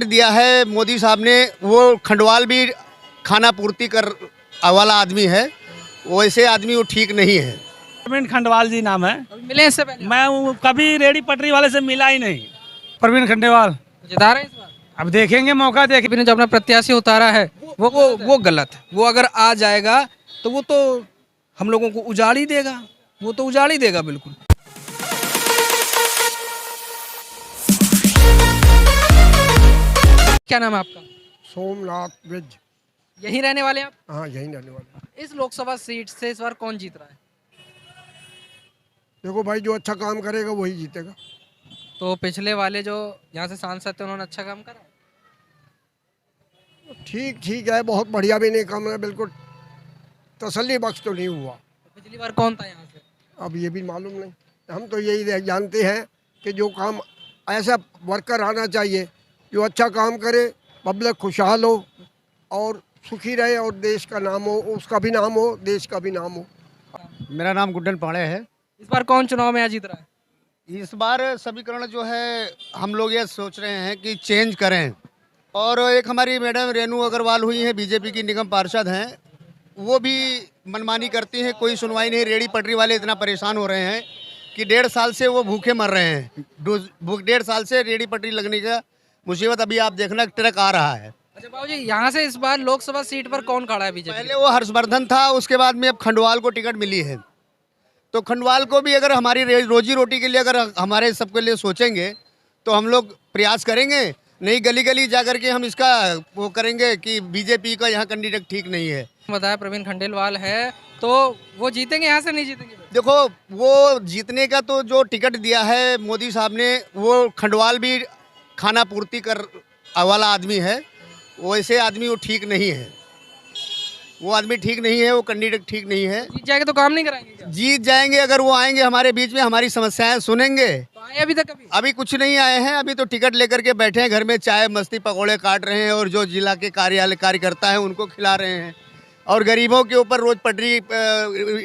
Ticket दिया है मोदी साहब ने, वो खंडवाल भी खाना पूर्ति कर वाला आदमी है, वैसे आदमी वो ठीक नहीं है। प्रवीण खंडेलवाल जी नाम है। कभी मिले इससे पहले? कभी रेडी पटरी वाले से मिला ही नहीं। प्रवीण खंडेलवाल जिता रहे हैं इस बार? अब देखेंगे, मौका देखें। बीजेपी ने जो अपना प्रत्याशी उतारा है वो गलत है। वो अगर आ जाएगा तो वो तो हम लोगों को उजाड़ ही देगा, वो तो उजाड़ ही देगा बिल्कुल। क्या नाम है आपका? सोमनाथ विज। यहीं रहने वाले हैं आप? हाँ, यही रहने वाले। इस लोकसभा सीट से इस बार कौन जीत रहा है? देखो भाई, जो अच्छा काम करेगा वही जीतेगा। तो पिछले वाले जो यहाँ से सांसद थे उन्होंने अच्छा काम करा? ठीक ठीक है, बहुत बढ़िया भी नहीं काम है, बिल्कुल तसल्ली बख्श तो नहीं हुआ। तो पिछली बार कौन था यहाँ से? अब ये भी मालूम नहीं, हम तो यही जानते हैं कि जो काम ऐसा वर्कर आना चाहिए जो अच्छा काम करे, पब्लिक खुशहाल हो और सुखी रहे और देश का नाम हो, उसका भी नाम हो, देश का भी नाम हो। मेरा नाम गुड्डन पाड़े है। इस बार कौन चुनाव में यहाँ जीत रहा है? इस बार समीकरण जो है हम लोग ये सोच रहे हैं कि चेंज करें, और एक हमारी मैडम रेनू अग्रवाल हुई हैं, बीजेपी की निगम पार्षद हैं, वो भी मनमानी करती हैं, कोई सुनवाई नहीं। रेडी पटरी वाले इतना परेशान हो रहे हैं कि 1.5 साल से वो भूखे मर रहे हैं। 1.5 साल से रेडी पटरी लगने का मुसीबत, अभी आप देखना ट्रक आ रहा है। अच्छा बाबूजी, यहाँ से इस बार लोकसभा सीट पर कौन खड़ा है बीजेपी? पहले वो हर्षवर्धन था, उसके बाद में अब खंडवाल को टिकट मिली है। तो खंडवाल को भी अगर हमारी रोजी रोटी के लिए अगर हमारे सबके लिए सोचेंगे तो हम लोग प्रयास करेंगे, नहीं गली गली जा करके हम इसका वो करेंगे कि बीजेपी का यहाँ कैंडिडेट ठीक नहीं है। बताया प्रवीण खंडेलवाल है, तो वो जीतेंगे यहाँ से नहीं जीतेंगे? देखो, वो जीतने का तो जो टिकट दिया है मोदी साहब ने, वो खंडवाल भी खाना पूर्ति कर वाला आदमी है, वैसे आदमी वो ठीक नहीं है। वो आदमी ठीक नहीं है, वो कैंडिडेट ठीक नहीं है। जीत जाएंगे तो काम नहीं कराएंगे क्या? जीत जाएंगे अगर वो आएंगे हमारे बीच में, हमारी समस्याएं सुनेंगे। तो आए अभी तक कभी? अभी कुछ नहीं आए हैं, अभी तो टिकट लेकर के बैठे हैं घर में, चाय मस्ती पकौड़े काट रहे हैं और जो जिला के कार्यकर्ता हैं उनको खिला रहे हैं, और गरीबों के ऊपर रोज पटरी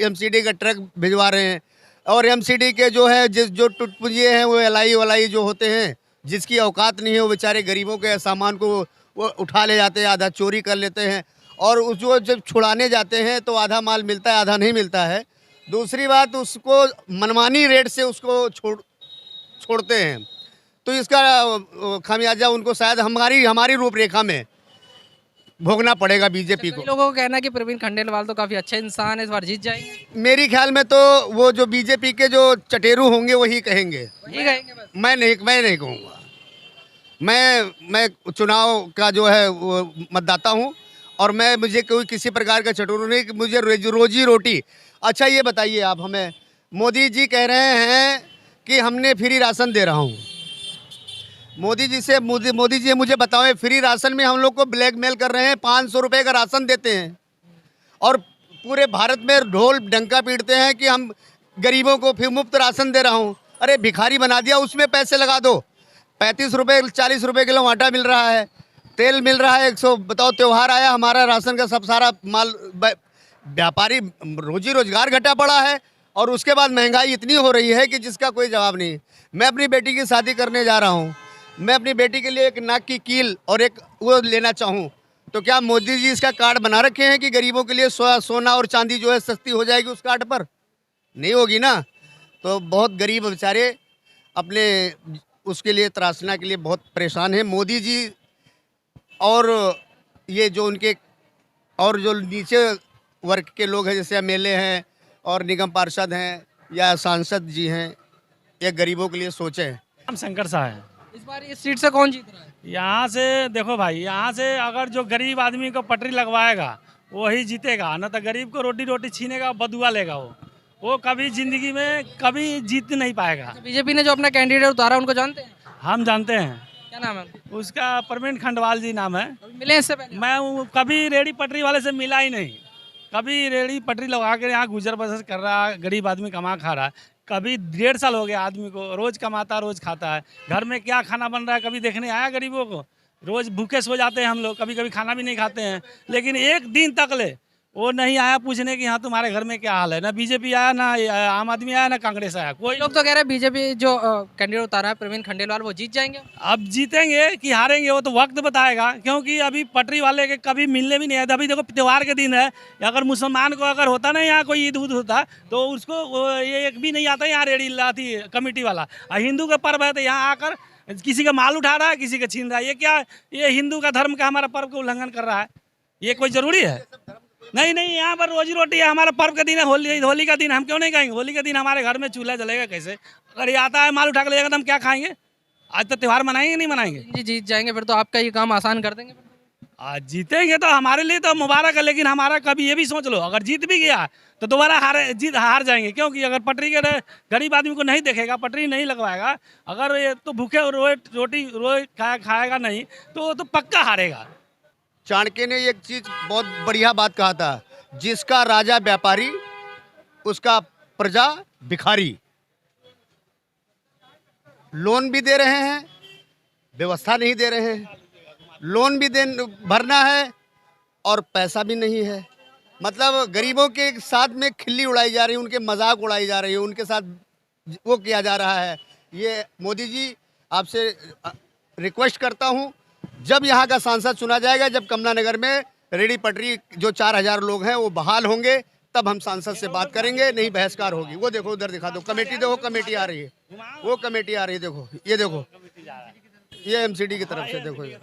एमसीडी का ट्रक भिजवा रहे हैं। और एमसीडी के जो है जो टुटपुंजिए हैं, वो एलाई वलाई जो होते हैं, जिसकी औकात नहीं है, वो बेचारे गरीबों के सामान को वो उठा ले जाते हैं, आधा चोरी कर लेते हैं, और उस जो जब छुड़ाने जाते हैं तो आधा माल मिलता है, आधा नहीं मिलता है। दूसरी बात, उसको मनमानी रेट से उसको छोड़ते हैं, तो इसका खामियाजा उनको शायद हमारी रूपरेखा में भोगना पड़ेगा बीजेपी को। कई लोगों का कहना है कि प्रवीण खंडेलवाल तो काफी अच्छे इंसान है, इस बार जीत जाएंगे। मेरी ख्याल में तो वो जो बीजेपी के जो चटेरू होंगे वही कहेंगे, वही कहेंगे बस। मैं नहीं कहूँगा। मैं चुनाव का जो है वो मतदाता हूँ, और मुझे कोई किसी प्रकार का चटोरू नहीं, कि मुझे रोजी रोटी। अच्छा ये बताइए आप हमें, मोदी जी कह रहे हैं कि हमने फ्री राशन दे रहा हूँ। मोदी जी मुझे बताओ, फ्री राशन में हम लोग को ब्लैकमेल कर रहे हैं। 500 रुपये का राशन देते हैं और पूरे भारत में ढोल डंका पीटते हैं कि हम गरीबों को फिर मुफ्त राशन दे रहा हूँ। अरे भिखारी बना दिया, उसमें पैसे लगा दो। 35 रुपये 40 रुपये किलो आटा मिल रहा है, तेल मिल रहा है 100। बताओ, त्यौहार आया, हमारा राशन का सब सारा माल, व्यापारी रोजी रोजगार घटा पड़ा है, और उसके बाद महंगाई इतनी हो रही है कि जिसका कोई जवाब नहीं। मैं अपनी बेटी की शादी करने जा रहा हूँ, मैं अपनी बेटी के लिए एक नाक की कील और एक वो लेना चाहूँ, तो क्या मोदी जी इसका कार्ड बना रखे हैं कि गरीबों के लिए सोना और चांदी जो है सस्ती हो जाएगी उस कार्ड पर? नहीं होगी ना। तो बहुत गरीब बेचारे अपने उसके लिए त्रासना के लिए बहुत परेशान हैं। मोदी जी और ये जो उनके और जो नीचे वर्ग के लोग हैं, जैसे एमएलए हैं और निगम पार्षद हैं या सांसद जी हैं, ये गरीबों के लिए सोचें। हम शंकर शाह है। इस बार इस सीट से कौन जीत रहा है? यहाँ से देखो भाई, यहाँ से अगर जो गरीब आदमी को पटरी लगवाएगा वही जीतेगा, न तो गरीब को रोटी छीनेगा, बदुआ लेगा। वो कभी जिंदगी में कभी जीत नहीं पाएगा। बीजेपी ने जो अपना कैंडिडेट उतारा उनको जानते हैं? हम जानते हैं। क्या नाम है? उसका प्रवीण खंडेलवाल जी नाम है। कभी मिले इससे पहले? कभी रेडी पटरी वाले से मिला ही नहीं। कभी रेडी पटरी लगा कर यहाँ गुजर बसर कर रहा है, गरीब आदमी कमा खा रहा है। कभी 1.5 साल हो गया आदमी को, रोज कमाता रोज खाता है। घर में क्या खाना बन रहा है कभी देखने आया गरीबों को? रोज भूखे सो जाते हैं हम लोग, कभी कभी खाना भी नहीं खाते हैं। लेकिन एक दिन तक ले वो नहीं आया पूछने कि हाँ तुम्हारे घर में क्या हाल है। ना बीजेपी आया, ना आम आदमी आया, ना कांग्रेस आया, कोई लोग तो कह रहे हैं बीजेपी जो कैंडिडेट उतारा है प्रवीण खंडेलवाल वो जीत जाएंगे। अब जीतेंगे कि हारेंगे वो तो वक्त बताएगा, क्योंकि अभी पटरी वाले के कभी मिलने भी नहीं आए। अभी देखो त्यौहार के दिन है, अगर मुसलमान को अगर होता ना यहाँ कोई ईद उद होता तो उसको ये एक भी नहीं आता यहाँ रेडी लाती कमेटी वाला। और हिंदू का पर्व है तो यहाँ आकर किसी का माल उठा रहा है, किसी का छीन रहा है। ये क्या, ये हिंदू का धर्म का हमारा पर्व का उल्लंघन कर रहा है? ये कोई जरूरी है? नहीं नहीं, यहाँ पर रोजी रोटी है, हमारा पर्व का दिन है, होली का दिन, हम क्यों नहीं खाएंगे? होली का दिन हमारे घर में चूल्हा जलेगा कैसे? अगर ये आता है माल उठा कर लेगा तो हम क्या खाएंगे? आज तो त्यौहार मनाएंगे नहीं मनाएंगे? जी जीत जाएंगे फिर तो आपका ये काम आसान कर देंगे। आज जीतेंगे तो हमारे लिए तो मुबारक है, लेकिन हमारा कभी ये भी सोच लो, अगर जीत भी गया तो दोबारा हार जाएंगे। क्योंकि अगर पटरी के गरीब आदमी को नहीं देखेगा, पटरी नहीं लगवाएगा, अगर ये तो भूखे रोटी रोज खाएगा नहीं तो वो तो पक्का हारेगा। चाणक्य ने एक चीज बहुत बढ़िया बात कहा था, जिसका राजा व्यापारी उसका प्रजा भिखारी। लोन भी दे रहे हैं, व्यवस्था नहीं दे रहे हैं। लोन भी भरना है और पैसा भी नहीं है। मतलब गरीबों के साथ में खिल्ली उड़ाई जा रही है, उनके मजाक उड़ाई जा रही है, उनके साथ वो किया जा रहा है। ये मोदी जी आपसे रिक्वेस्ट करता हूँ, जब यहाँ का सांसद चुना जाएगा, जब कमला नगर में रेडी पटरी जो 4000 लोग हैं वो बहाल होंगे, तब हम सांसद से बात करेंगे, नहीं बहसकार होगी। वो देखो उधर दिखा दो कमेटी, देखो कमेटी आ रही है, वो कमेटी आ रही है, देखो ये देखो, ये एमसीडी की तरफ से देखो, ये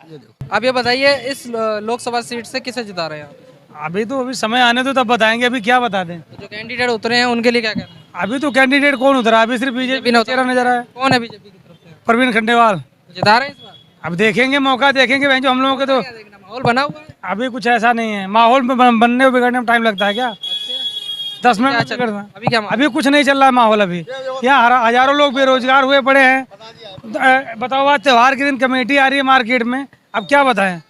देखो। अब ये बताइए इस लोकसभा सीट से किसे जिता रहे हैं आप? अभी तो अभी समय आने दो तब बताएंगे, अभी क्या बता दें। जो कैंडिडेट उतरे हैं उनके लिए क्या कहना है? अभी तो कैंडिडेट कौन उतरा, अभी सिर्फ बीजेपी का चेहरा नजर आया। कौन है बीजेपी की तरफ से? प्रवीण खंडेवाल जिता रहे हैं इस बार? अब देखेंगे, मौका देखेंगे। बहन जो हम लोगों के तो क्या देखना, माहौल बना हुआ है? अभी कुछ ऐसा नहीं है। माहौल बनने और बिगड़ने में टाइम लगता है क्या? 10 क्या मिनट चल में रहा है? बिगड़ना। अभी क्या अभी कुछ नहीं चल रहा है माहौल। अभी यहाँ हजारों लोग बेरोजगार हुए पड़े हैं। बताओ, आज त्योहार के दिन कमेटी आ रही है मार्केट में, अब क्या बताएं?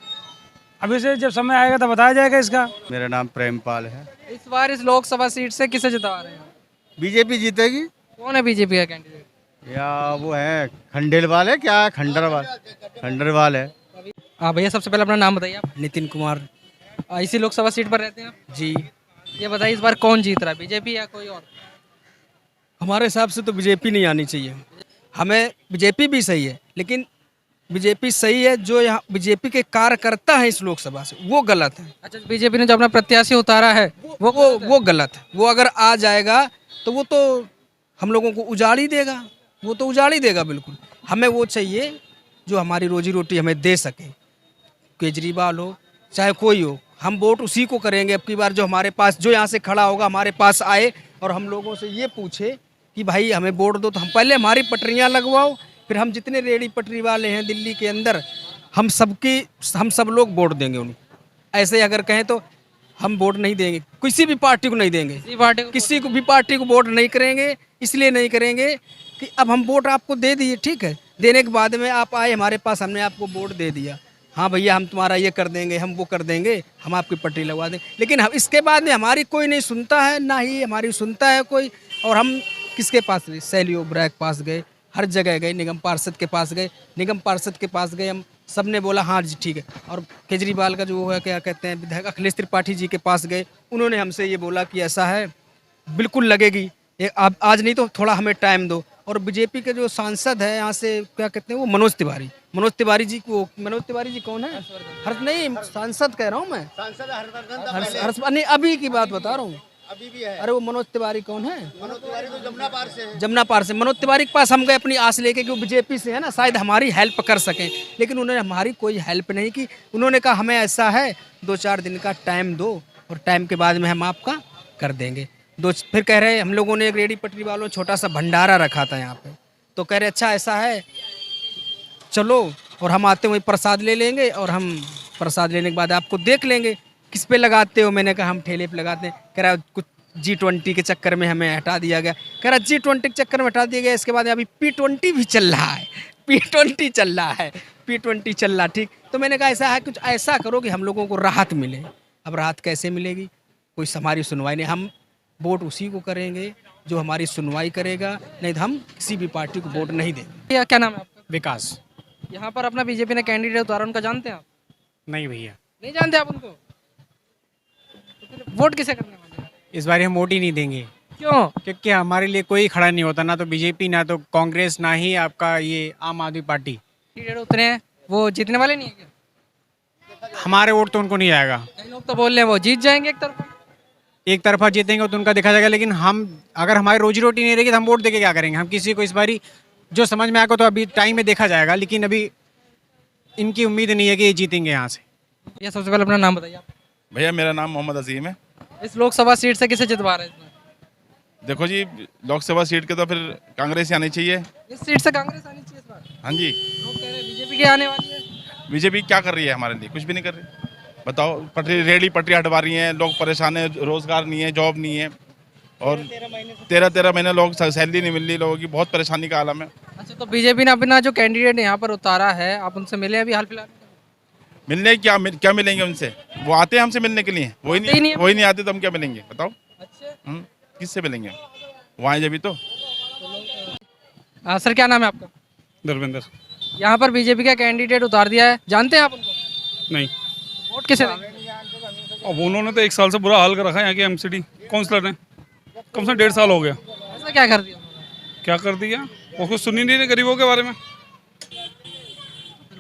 अभी से जब समय आएगा तो बताया जाएगा इसका। मेरा नाम प्रेमपाल है। इस बार इस लोकसभा सीट से किसे जिता रहे हैं? बीजेपी जीतेगी। कौन है बीजेपी का कैंडिडेट? या वो है खंडेलवाल है, क्या खंडरवाल है। हाँ भैया, सबसे पहले अपना नाम बताइए आप। नितिन कुमार इसी लोकसभा सीट पर रहते हैं आप? जी। ये बताइए इस बार कौन जीत रहा है, बीजेपी या कोई और? हमारे हिसाब से तो बीजेपी नहीं आनी चाहिए। हमें बीजेपी भी सही है, लेकिन बीजेपी सही है, जो यहाँ बीजेपी के कार्यकर्ता हैं इस लोकसभा से वो गलत है। अच्छा, बीजेपी ने जो अपना प्रत्याशी उतारा है वो गलत है। वो अगर आ जाएगा तो वो तो हम लोगों को उजाड़ ही देगा, वो तो उजाड़ ही देगा बिल्कुल। हमें वो चाहिए जो हमारी रोजी रोटी हमें दे सके। केजरीवाल हो चाहे कोई हो, हम वोट उसी को करेंगे अब की बार, जो हमारे पास, जो यहाँ से खड़ा होगा हमारे पास आए और हम लोगों से ये पूछे कि भाई हमें वोट दो। तो हम पहले हमारी पटरियाँ लगवाओ, फिर हम जितने रेडी पटरी वाले हैं दिल्ली के अंदर, हम सब लोग वोट देंगे उन्हें। ऐसे अगर कहें तो हम वोट नहीं देंगे, किसी भी पार्टी को नहीं देंगे, किसी को भी पार्टी को वोट नहीं करेंगे। इसलिए नहीं करेंगे कि अब हम वोट आपको दे दिए, ठीक है, देने के बाद में आप आए हमारे पास, हमने आपको वोट दे दिया, हाँ भैया हम तुम्हारा ये कर देंगे, हम वो कर देंगे, हम आपकी पटरी लगवा देंगे, लेकिन हम इसके बाद में हमारी कोई नहीं सुनता है, ना ही हमारी सुनता है कोई। और हम किसके पास गए? शैली ओबराय के पास गए, हर जगह गए, निगम पार्षद के पास गए, निगम पार्षद के पास गए, हम सब ने बोला हाँ जी ठीक है। और केजरीवाल का जो वो है, क्या कहते हैं, विधायक अखिलेश त्रिपाठी जी के पास गए, उन्होंने हमसे ये बोला कि ऐसा है, बिल्कुल लगेगी, ये आज नहीं तो थोड़ा हमें टाइम दो। और बीजेपी के जो सांसद है यहाँ से, क्या कहते हैं, वो मनोज तिवारी जी को, मनोज तिवारी जी कौन है? नहीं, सांसद कह रहा हूँ मैं, नहीं अभी की बात बता रहा हूँ, अभी भी है। अरे वो मनोज तिवारी कौन है? मनोज तिवारी तो जमुना पार से है। जमुना पार से मनोज तिवारी के पास हम गए अपनी आस लेके कि वो बीजेपी से है ना, शायद हमारी हेल्प कर सकें, लेकिन उन्होंने हमारी कोई हेल्प नहीं की। उन्होंने कहा हमें ऐसा है 2-4 दिन का टाइम दो और टाइम के बाद में हम आपका कर देंगे। फिर कह रहे हम लोगों ने एक रेडी पटरी वालों छोटा सा भंडारा रखा था यहाँ पे, तो कह रहे अच्छा ऐसा है चलो, और हम आते हुए प्रसाद ले लेंगे और हम प्रसाद लेने के बाद आपको देख लेंगे किस पे लगाते हो। मैंने कहा हम ठेले पे लगाते हैं। कह रहा कुछ G20 के चक्कर में हमें हटा दिया गया। कह रहा G20 के चक्कर में हटा दिया गया, इसके बाद अभी P20 भी चल रहा है, P20 चल रहा, ठीक। तो मैंने कहा ऐसा है, कुछ ऐसा करो कि हम लोगों को राहत मिले। अब राहत कैसे मिलेगी? कोई हमारी सुनवाई नहीं, हम वोट उसी को करेंगे जो हमारी सुनवाई करेगा, नहीं तो हम किसी भी पार्टी को वोट नहीं देंगे। क्या नाम है आपका? विकास। यहाँ पर अपना बीजेपी ने कैंडिडेट उतारा, उनका जानते हैं आप? नहीं भैया। नहीं जानते आप उनको? तो फिर वोट किसे करने वाले हैं? इस बार हम वोट ही नहीं देंगे क्यों? क्योंकि हमारे लिए कोई खड़ा नहीं होता, ना तो बीजेपी ना तो कांग्रेस ना ही आपका ये आम आदमी पार्टी। कैंडिडेट उतरे हैं वो जीतने वाले नहीं है क्या? हमारे वोट तो उनको नहीं आएगा। कई लोग तो बोल रहे हैं वो जीत जाएंगे एक तरफा। एक तरफा जीतेंगे तो उनका देखा जाएगा, लेकिन हम अगर हमारी रोजी रोटी नहीं रहेगी तो हम वोट देके क्या करेंगे? हम किसी को इस बारी जो समझ में आएगा तो अभी टाइम में देखा जाएगा, लेकिन अभी इनकी उम्मीद नहीं है कि ये जीतेंगे यहाँ से। ये सबसे पहले अपना नाम बताइए आप। भैया मेरा नाम मोहम्मद अजीम है। इस लोकसभा सीट से किसे जितवा रहे हैं इस बार? देखो जी, लोकसभा सीट के तो फिर कांग्रेस ही आनी चाहिए। इस सीट से कांग्रेस आनी चाहिए इस बार। हाँ जी। लोग कह रहे हैं बीजेपी की आने वाली है। बीजेपी क्या कर रही है हमारे लिए? कुछ भी नहीं कर रही। बताओ, पटरी रेडी पटरी हटवा रही हैं, लोग परेशान हैं, रोजगार नहीं है, जॉब नहीं है, और 13 महीने लोग सैलरी नहीं मिल रही, लोगों की बहुत परेशानी का आलम है। अच्छा, तो बीजेपी ने अपना जो कैंडिडेट यहाँ पर उतारा है, आप उनसे मिले अभी हाल फिलहाल? मिलने क्या मिलेंगे उनसे? वो आते हैं हमसे मिलने के लिए, वही नहीं आते तो हम क्या मिलेंगे? बताओ। अच्छा किससे मिलेंगे? वो आए जब तो। सर, क्या नाम है आपका? धर्मेंद्र। यहाँ पर बीजेपी का कैंडिडेट उतार दिया है, जानते हैं आप उनको? नहीं, वोट किसे देंगे? अब उन्होंने तो 1 साल से बुरा हाल कर रखा है यहाँ के एमसीडी काउंसलर ने। कम से 1.5 साल हो गया। ऐसा क्या कर दिया उन्होंने? क्या कर दिया? वो कुछ सुन ही नहीं रहे गरीबों के बारे में।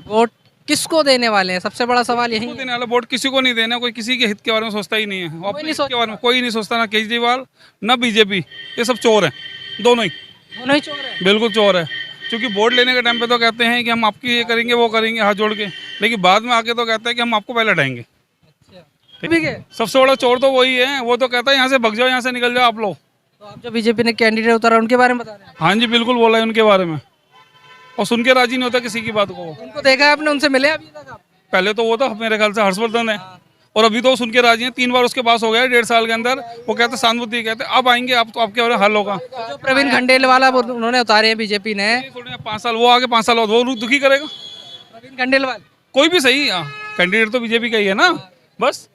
वोट किसको देने वाले हैं, सबसे बड़ा सवाल यही किसको है। देने वाला? वोट किसी को नहीं देना, कोई किसी के हित के बारे में सोचता ही नहीं है। अपने नहीं हित सोचता। के बारे में कोई नहीं सोचता, ना केजरीवाल ना बीजेपी। ये सब चोर हैं, दोनों ही। दोनों ही चोर हैं। बिल्कुल चोर है। क्योंकि वोट लेने के टाइम पे तो कहते हैं कि हम आपकी ये करेंगे वो करेंगे हाथ जोड़ के, लेकिन बाद में आके तो कहते हैं कि हम आपको पहले हटाएंगे। ठीक है, सबसे बड़ा चोर तो वही है। वो तो कहता है यहाँ से भग जाओ, यहाँ से निकल जाओ आप लोग। तो आप जो बीजेपी ने कैंडिडेट उतारा उनके बारे में बता रहे हैं? हाँ जी, बिल्कुल बोला है उनके बारे में, और सुन के राजी नहीं होता किसी की बात को। उनको देखा है आपने, उनसे मिले अभी तक आप? पहले तो वो था मेरे ख्याल से हर्षवर्धन है, और अभी तो वो सुन के राजी हैं। 3 बार उसके पास हो गया है 1.5 साल के अंदर। वो कहते सहानुभूति कहते अब आएंगे आप, तो आपके बारे में हल होगा। जो प्रवीण खंडेलवाल उन्होंने उतारे हैं बीजेपी ने। 5 साल वो आगे, 5 साल बाद वो दुखी करेगा। प्रवीण खंडेलवाल कोई भी सही, कैंडिडेट तो बीजेपी का ही है ना, बस।